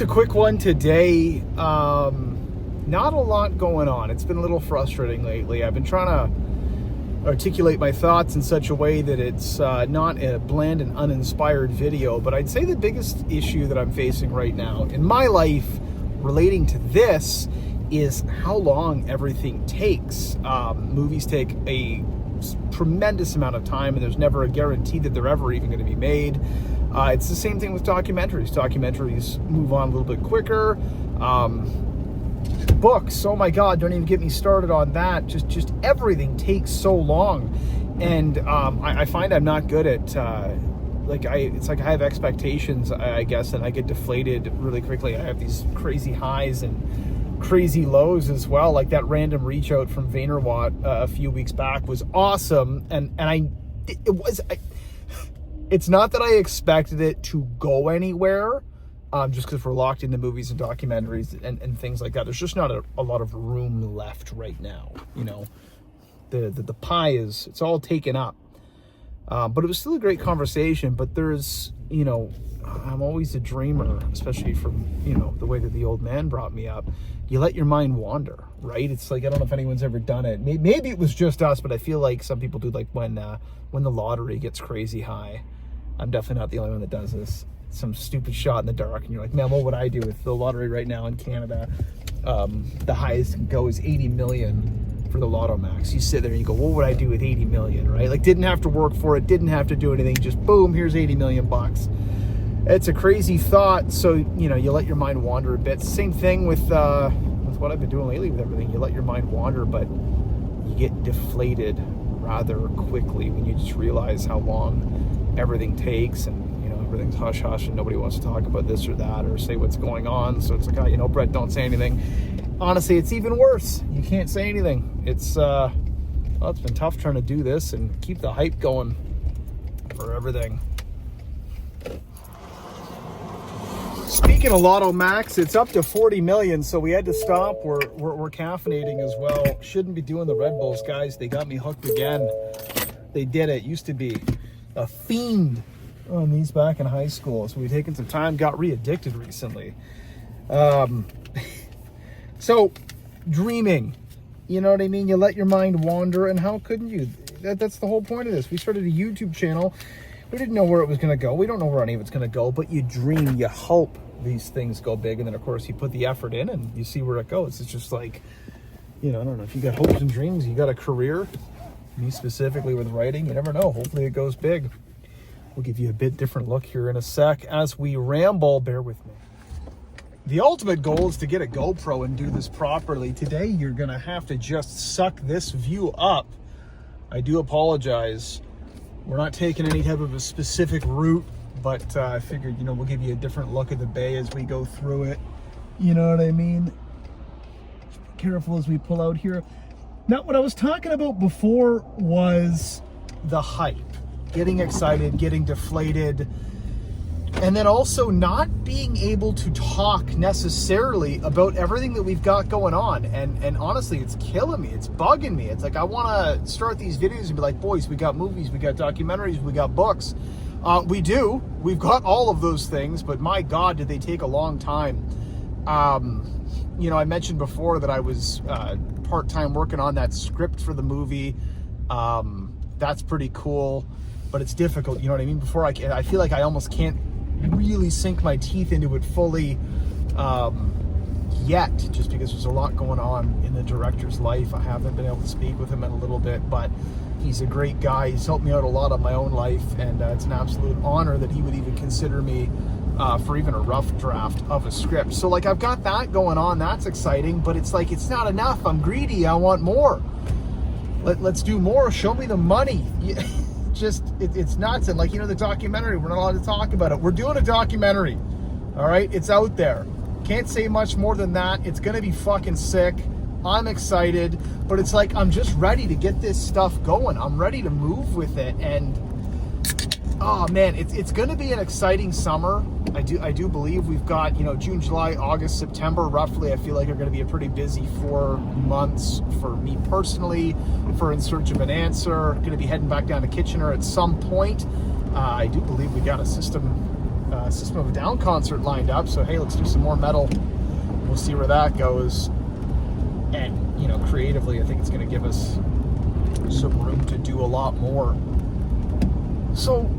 Just a quick one today. Not a lot going on. It's been a little frustrating lately. I've been trying to articulate my thoughts in such a way that it's not a bland and uninspired video, but I'd say the biggest issue that I'm facing right now in my life relating to this is how long everything takes. Movies take a tremendous amount of time, and there's never a guarantee that they're ever even going to be made. It's the same thing with documentaries. Documentaries move on a little bit quicker. Books, oh my God, don't even get me started on that. Just everything takes so long. And I find I'm not good at, it's like I have expectations, I guess, and I get deflated really quickly. I have these crazy highs and crazy lows as well. Like that random reach out from VaynerWatt a few weeks back was awesome. It's not that I expected it to go anywhere, just because we're locked into movies and documentaries and things like that. There's just not a lot of room left right now. You know, the pie it's all taken up. But it was still a great conversation. But there's, I'm always a dreamer, especially from, the way that the old man brought me up. You let your mind wander, right? It's like, I don't know if anyone's ever done it. Maybe it was just us, but I feel like some people do, like when the lottery gets crazy high. I'm definitely not the only one that does this. Some stupid shot in the dark, and you're like, man, what would I do with the lottery right now in Canada? The highest can go is 80 million for the Lotto Max. You sit there and you go, what would I do with 80 million, right? Like, didn't have to work for it, didn't have to do anything, just boom, here's 80 million bucks. It's a crazy thought, so, you let your mind wander a bit. Same thing with what I've been doing lately with everything. You let your mind wander, but you get deflated rather quickly when you just realize how long everything takes, and everything's hush hush and nobody wants to talk about this or that or say what's going on. So it's like, Brett, don't say anything. Honestly, it's even worse. You can't say anything. It's been tough trying to do this and keep the hype going for everything. Speaking of Lotto Max, it's up to 40 million, so we had to stop. We're caffeinating as well. Shouldn't be doing the Red Bulls, guys. They got me hooked again. They did it. Used to be a fiend on these back in high school, so we've taken some time, got re-addicted recently. So dreaming, you know what I mean? You let your mind wander, and how couldn't you? That's the whole point of this. We started a YouTube channel. We didn't know where it was going to go. We don't know where any of it's going to go, but you dream, you hope these things go big, and then of course you put the effort in and you see where it goes. It's just like, I don't know, if you got hopes and dreams, you got a career. Me specifically with writing, you never know. Hopefully it goes big. We'll give you a bit different look here in a sec as we ramble. Bear with me. The ultimate goal is to get a GoPro and do this properly. Today, you're going to have to just suck this view up. I do apologize. We're not taking any type of a specific route, but I figured, we'll give you a different look at the bay as we go through it. You know what I mean? Just be careful as we pull out here. Now, what I was talking about before was the hype. Getting excited, getting deflated, and then also not being able to talk necessarily about everything that we've got going on. And honestly, it's killing me. It's bugging me. It's like I want to start these videos and be like, boys, we got movies, we got documentaries, we got books. We do. We've got all of those things, but my God, did they take a long time. I mentioned before that I was part-time working on that script for the movie. That's pretty cool. But it's difficult, you know what I mean? Before I feel like I almost can't really sink my teeth into it fully yet, just because there's a lot going on in the director's life. I haven't been able to speak with him in a little bit, but he's a great guy. He's helped me out a lot on my own life, and it's an absolute honor that he would even consider me for even a rough draft of a script. So like I've got that going on. That's exciting, but it's like it's not enough. I'm greedy. I want more. Let's do more. Show me the money. It's nuts. And the documentary, we're not allowed to talk about it. We're doing a documentary, all right? It's out there. Can't say much more than that. It's gonna be fucking sick. I'm excited, but it's like I'm just ready to get this stuff going. I'm ready to move with it, and oh man, it's gonna be an exciting summer. I do believe we've got, June, July, August, September, roughly, I feel like are gonna be a pretty busy 4 months for me personally, for In Search of an Answer. Gonna be heading back down to Kitchener at some point. I do believe we got a system System of a Down concert lined up. So hey, let's do some more metal. We'll see where that goes. And, you know, creatively, I think it's going to give us some room to do a lot more. So,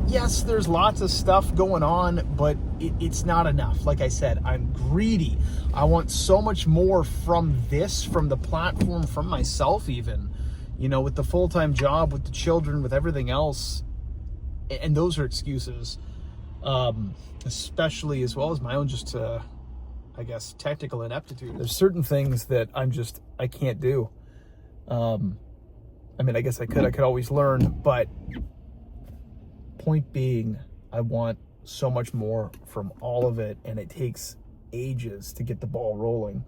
yes, there's lots of stuff going on, but it's not enough. Like I said, I'm greedy. I want so much more from this, from the platform, from myself even. You know, with the full-time job, with the children, with everything else. And those are excuses. Especially as well as my own just... I guess, technical ineptitude. There's certain things that I can't do. I mean, I guess I could always learn, but point being, I want so much more from all of it, and it takes ages to get the ball rolling.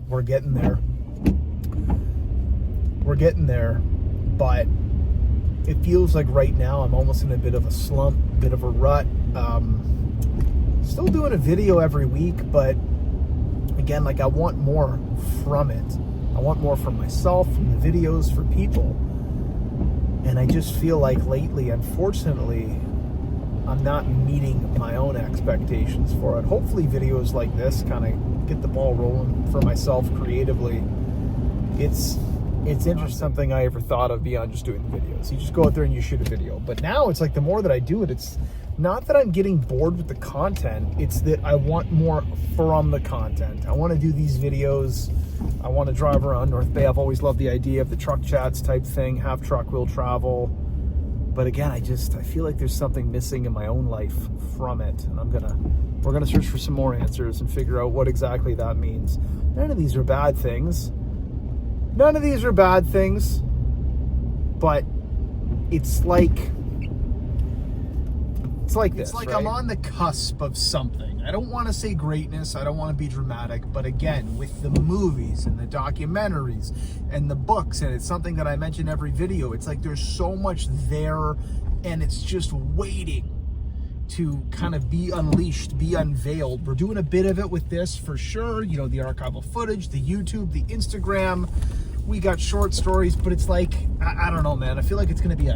We're getting there. But it feels like right now I'm almost in a bit of a slump, bit of a rut. Still doing a video every week, but again, like I want more from it. I want more from myself, from the videos, for people. And I just feel like lately, unfortunately, I'm not meeting my own expectations for it. Hopefully videos like this kind of get the ball rolling for myself creatively. It's interesting, something I ever thought of beyond just doing the videos. You just go out there and you shoot a video. But now it's like the more that I do it, it's not that I'm getting bored with the content, it's that I want more from the content. I want to do these videos. I want to drive around North Bay. I've always loved the idea of the truck chats type thing, have truck, will travel. But again, I feel like there's something missing in my own life from it. And we're gonna search for some more answers and figure out what exactly that means. None of these are bad things. But it's like this. It's like, right? I'm on the cusp of something. I don't want to say greatness. I don't want to be dramatic. But again, with the movies and the documentaries and the books, and it's something that I mention every video, it's like there's so much there, and it's just waiting to kind of be unleashed, be unveiled. We're doing a bit of it with this for sure. You know, the archival footage, the YouTube, the Instagram. We got short stories, but it's like, I don't know, man. I feel like it's going to be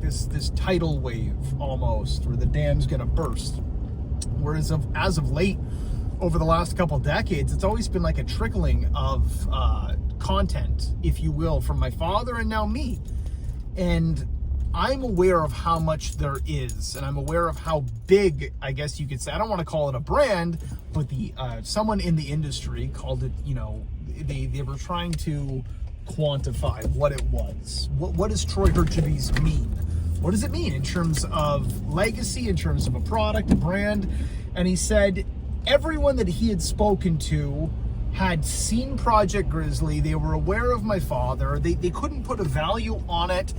this tidal wave almost, where the dam's gonna burst. Whereas as of late, over the last couple decades, it's always been like a trickling of content, if you will, from my father and now me. And I'm aware of how much there is, and I'm aware of how big, I guess you could say, I don't want to call it a brand, but the someone in the industry called it, you know, they were trying to quantify what it was. What does Troy Hurtubise mean? What does it mean in terms of legacy, in terms of a product, a brand? And he said everyone that he had spoken to had seen Project Grizzly. They were aware of my father. They couldn't put a value on it,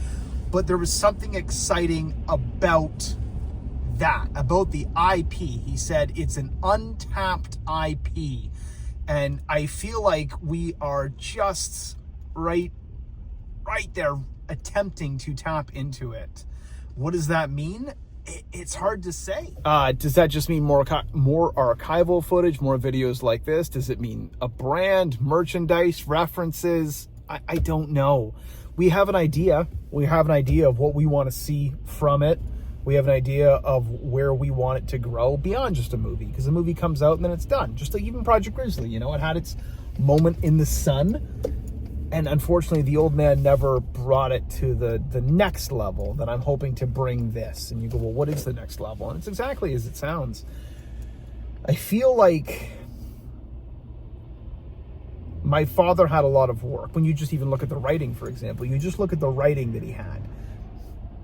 but there was something exciting about that, about the IP. He said it's an untapped IP. And I feel like we are just right there attempting to tap into it. What does that mean? It's hard to say. Does that just mean more archival footage, more videos like this? Does it mean a brand, merchandise, references? I don't know. We have an idea. We have an idea of what we want to see from it. We have an idea of where we want it to grow beyond just a movie, because the movie comes out and then it's done. Just like even Project Grizzly, you know, it had its moment in the sun. And unfortunately, the old man never brought it to the next level that I'm hoping to bring this. And you go, well, what is the next level? And it's exactly as it sounds. I feel like my father had a lot of work. When you just even look at the writing, for example, you just look at the writing that he had.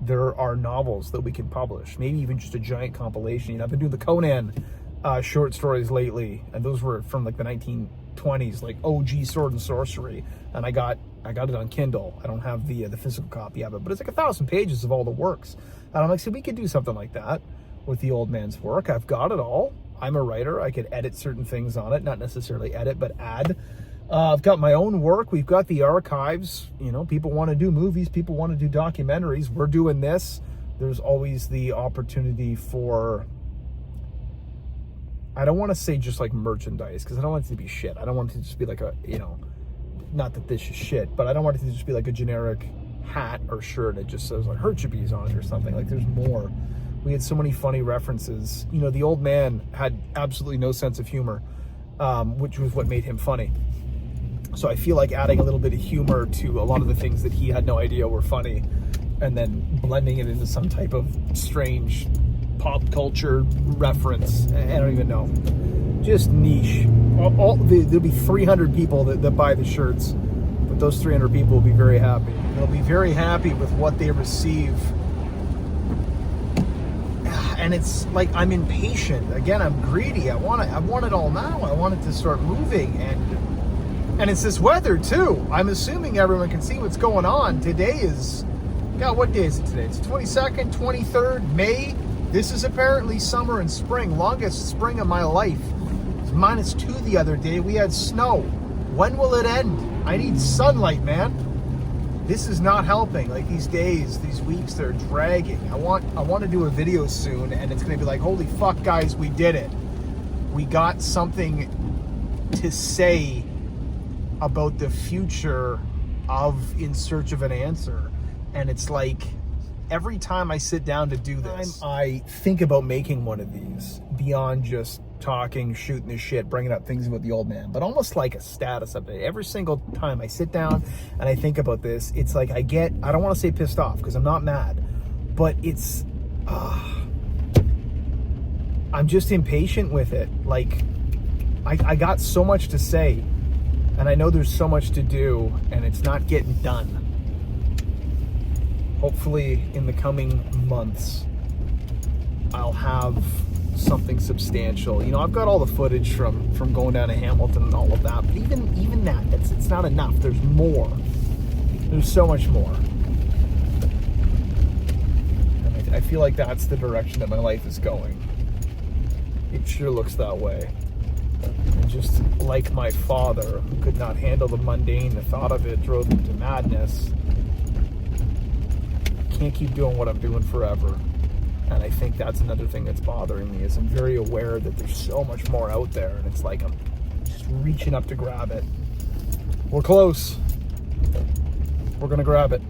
There are novels that we can publish, maybe even just a giant compilation. You know, I've been doing the Conan short stories lately, and those were from like the 1920s, like OG Sword and Sorcery, and I got it on Kindle. I don't have the physical copy of it, but it's like 1,000 pages of all the works. And I'm like, so we could do something like that with the old man's work. I've got it all. I'm a writer. I could edit certain things on it, not necessarily edit, but add. I've got my own work. We've got the archives. You know, people want to do movies. People want to do documentaries. We're doing this. There's always the opportunity for, I don't want to say just like merchandise, because I don't want it to be shit. I don't want it to just be like a, you know, not that this is shit, but I don't want it to just be like a generic hat or shirt. It just says like Herchabees on it or something. Like there's more. We had so many funny references. You know, the old man had absolutely no sense of humor, which was what made him funny. So I feel like adding a little bit of humor to a lot of the things that he had no idea were funny, and then blending it into some type of strange pop culture reference. I don't even know. Just niche. There'll be 300 people that buy the shirts, but those 300 people will be very happy. They'll be very happy with what they receive. And it's like I'm impatient. Again, I'm greedy. I want it all now. I want it to start moving, and it's this weather too. I'm assuming everyone can see what's going on. Today is, God, what day is it today? It's 22nd, 23rd May. This is apparently summer and spring, longest spring of my life. It was -2 the other day. We had snow. When will it end? I need sunlight, man. This is not helping. Like these days, these weeks, they're dragging. I want to do a video soon, and it's going to be like, holy fuck, guys, we did it. We got something to say about the future of In Search of an Answer. And it's like, every time I sit down to do this, I think about making one of these beyond just talking, shooting the shit, bringing up things about the old man, but almost like a status update. Every single time I sit down and I think about this, it's like I don't want to say pissed off because I'm not mad, but it's, I'm just impatient with it. Like, I got so much to say, and I know there's so much to do, and it's not getting done. Hopefully in the coming months, I'll have something substantial. You know, I've got all the footage from going down to Hamilton and all of that, but even that, it's not enough. There's more. There's so much more. And I feel like that's the direction that my life is going. It sure looks that way. And just like my father, who could not handle the mundane, the thought of it drove him to madness. I can't keep doing what I'm doing forever. And I think that's another thing that's bothering me, is I'm very aware that there's so much more out there, and it's like I'm just reaching up to grab it. We're close. We're gonna grab it.